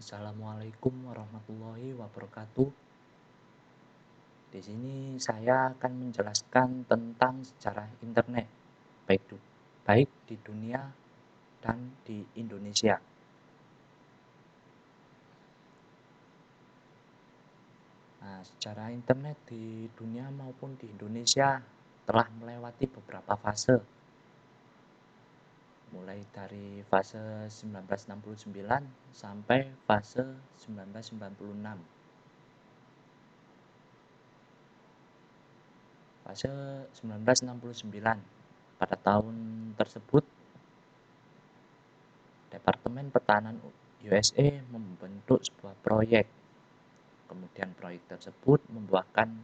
Assalamualaikum warahmatullahi wabarakatuh. Di sini saya akan menjelaskan tentang sejarah internet, baik di dunia dan di Indonesia. Nah, sejarah internet di dunia maupun di Indonesia telah melewati beberapa fase, mulai dari fase 1969 sampai fase 1996. Fase 1969, pada tahun tersebut Departemen Pertahanan USA membentuk sebuah proyek. Kemudian proyek tersebut membuahkan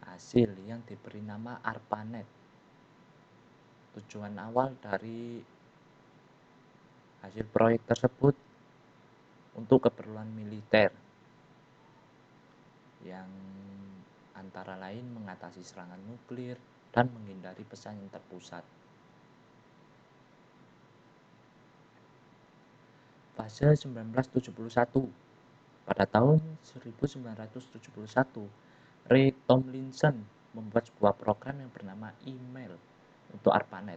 hasil yang diberi nama ARPANET. Tujuan awal dari hasil proyek tersebut untuk keperluan militer, yang antara lain mengatasi serangan nuklir dan menghindari pesan yang terpusat. Fase 1971. Pada tahun 1971, Ray Tomlinson membuat sebuah program yang bernama email untuk ARPANET.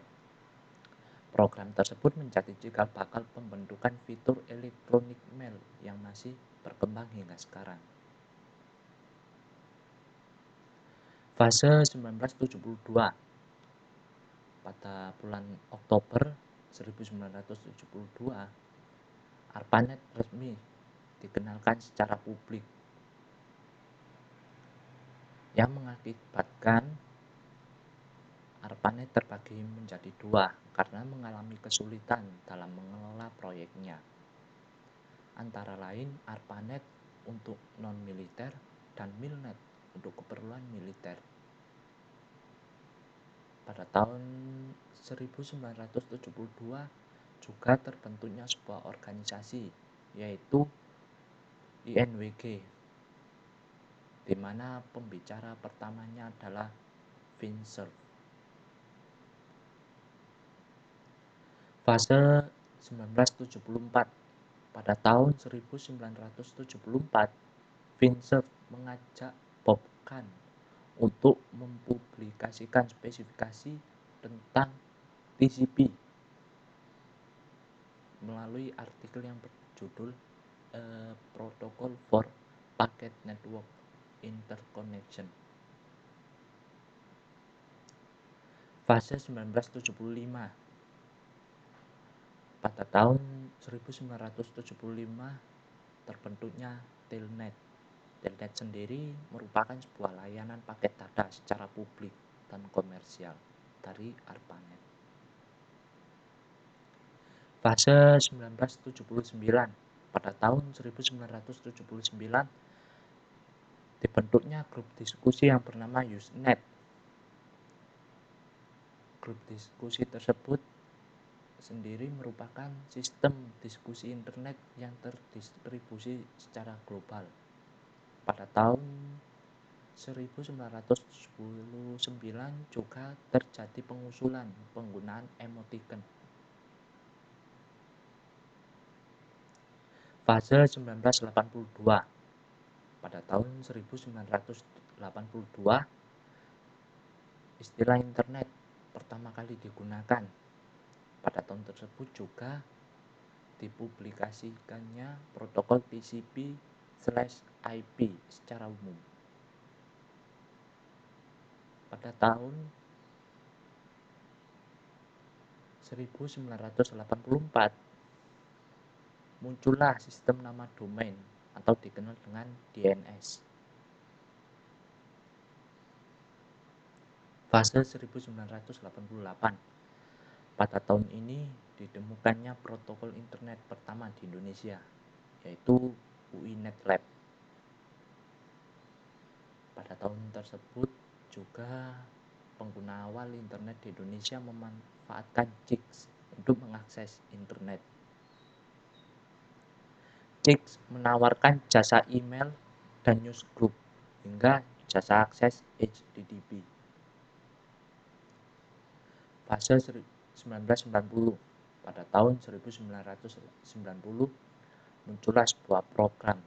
Program tersebut menjadi cikal bakal pembentukan fitur electronic mail yang masih berkembang hingga sekarang. Fase 1972. Pada bulan Oktober 1972, ARPANET resmi dikenalkan secara publik, yang mengakibatkan ARPANET terbagi menjadi dua karena mengalami kesulitan dalam mengelola proyeknya. Antara lain ARPANET untuk non-militer dan MILNET untuk keperluan militer. Pada tahun 1972 juga terbentuknya sebuah organisasi, yaitu INWG, di mana pembicara pertamanya adalah Vint Cerf. Fase 1974. Pada tahun 1974, Vint Cerf mengajak Bob Kahn untuk mempublikasikan spesifikasi tentang TCP melalui artikel yang berjudul Protocol for Packet Network Interconnection. Fase 1975. Pada tahun 1975 terbentuknya Telnet. Telnet sendiri merupakan sebuah layanan paket data secara publik dan komersial dari ARPANET. Fase 1979. Pada tahun 1979 dibentuknya grup diskusi yang bernama Usenet. Grup diskusi tersebut sendiri merupakan sistem diskusi internet yang terdistribusi secara global. Pada tahun 1979 juga terjadi pengusulan penggunaan emoticon. Fase 1982. Pada tahun 1982, istilah internet pertama kali digunakan. Pada tahun tersebut juga dipublikasikannya protokol TCP/IP secara umum. Pada tahun 1984 muncullah sistem nama domain atau dikenal dengan DNS. Fase 1988. Pada tahun ini ditemukannya protokol internet pertama di Indonesia, yaitu UINetLab. Pada tahun tersebut juga pengguna awal internet di Indonesia memanfaatkan CIX untuk mengakses internet. CIX menawarkan jasa email dan newsgroup hingga jasa akses HTTP. Fase 1990. Pada tahun 1990 muncullah sebuah program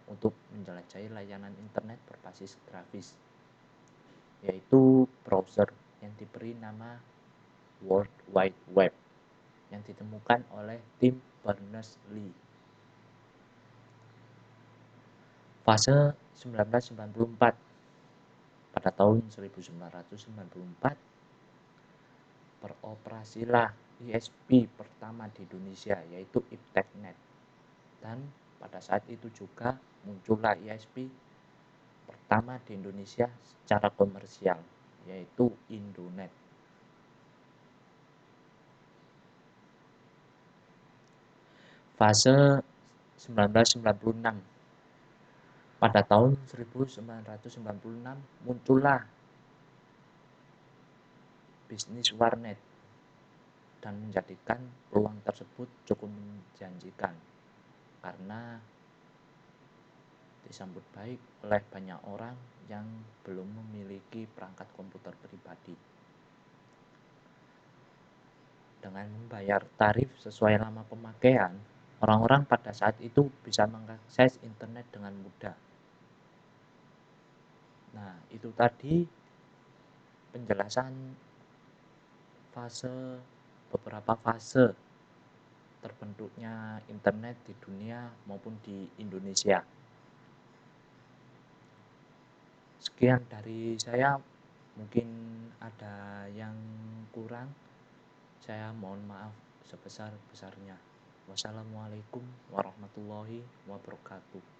untuk menjelajahi layanan internet berbasis grafis, yaitu browser yang diberi nama World Wide Web yang ditemukan oleh Tim Berners-Lee. Fase 1994. Pada tahun 1994, beroperasilah ISP pertama di Indonesia, yaitu Ipteknet. Dan pada saat itu juga muncullah ISP pertama di Indonesia secara komersial, yaitu Indonet. Fase 1996. Pada tahun 1996 muncullah bisnis warnet dan menjadikan peluang tersebut cukup menjanjikan karena disambut baik oleh banyak orang yang belum memiliki perangkat komputer pribadi. Dengan membayar tarif sesuai lama pemakaian, orang-orang pada saat itu bisa mengakses internet dengan mudah. Nah, itu tadi penjelasan beberapa fase terbentuknya internet di dunia maupun di Indonesia. Sekian dari saya, mungkin ada yang kurang, saya mohon maaf sebesar-besarnya. Wassalamualaikum warahmatullahi wabarakatuh.